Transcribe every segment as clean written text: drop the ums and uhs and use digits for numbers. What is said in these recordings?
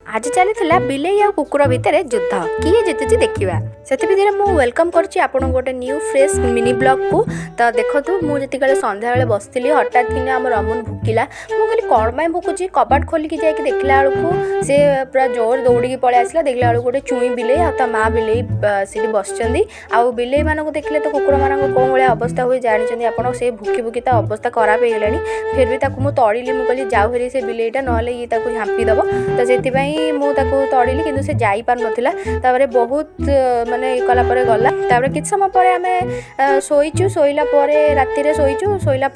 आज चली बिलेई आ कुकुर भितर युद्ध किए जीतुची देखा से मुझे वेलकम करुच्ची आपन गोटे न्यू फ्रेश मिनी ब्लॉग को। तो देखो मुझे संध्या बेले बसती हठात कि आम रमुन भुकिला मुझे कौन पाई भुकुची कबाट खोलिकी जाकि देखला बेलू से पूरा जोर दौड़ी पलि आसला देखला बेलू गोटे चुई बिले आ माँ बिले से बसचंदी आउ बिले मानक देखले तो कुकुर मान कौन भाया अवस्था हुए जानते आप से भुकी भुकी अवस्था खराब हो गलानी फिर भी मुझे तड़िली मुझे जाऊ हेरी से बिलेटा ना ये झांपी दब तो से मुझे तड़िली कि से जापार नाला बहुत मानने कलापर गला कि समय पर आम शोचु शोला राति शोचु शोला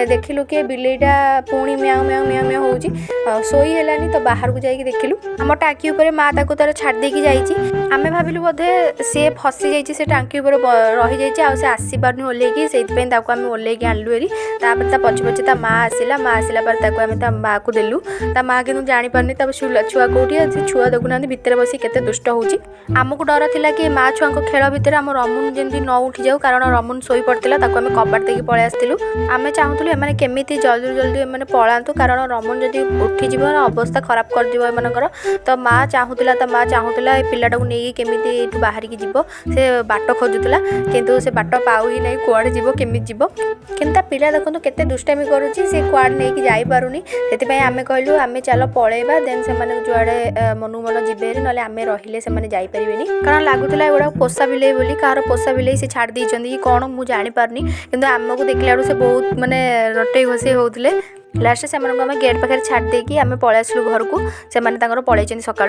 देखिलु कि बिलेटा पुणी म्याऊ म्याऊ म्याऊ म्याऊ हो शोई हेलानी तो बाहर को जाकि देखिलु आम टाँकी उपर माँ ताको तार छाड़ देकी जाइए आम भाविलु बोधे सी फसी जाइए से टाँकी उपर रही जाइए आ आसी पार्नि ओल्लैकी से आम ओल्लैकी आणलु हेरी तापर पछे पछे ता माँ आसला पर आम माँ को देलु ता माँ कि जापारनी छुआ कौटी छुआ देखुना भितर बस केते दुष्ट होची आमको डर थिला कि माँ छुआ खेल भितर आम रमुन जमी न उठी जाऊ कारण रमुन शोई पड़ता आम कबाट देकी पलि आसलु आम चाहूलु एम केमी जल्दी जल्दी एम पलातु कारण रमुन जदि उठिज अवस्था खराब कर तो माँ चाहूला माँ चाहूला पिलाटा को नहीं केमी बाहर की जीव से बाट खोजुला किंतु से बाट पाऊ ही नहीं कुआड़े जीव केमी जीव कि पिला देखो केते दुष्टामी करुच्ची से कुआड़े नहीं कि जापारुनी से आम कहलु आम चल पलैबा देन से जुआड़े मनु मन जीवे ना आम रहिले से जापारे कारण लगुला एगुड़ा पोषा बिले बोली कहार पोषा बिले से छाड़ दी कौन मुझे जापारनी कि आमको देखला से बहुत मानने रटे घोषे होते लास्ट से आम गेट पाखे छाड़ देकी आम पलि आसलु घर को से पलि सका।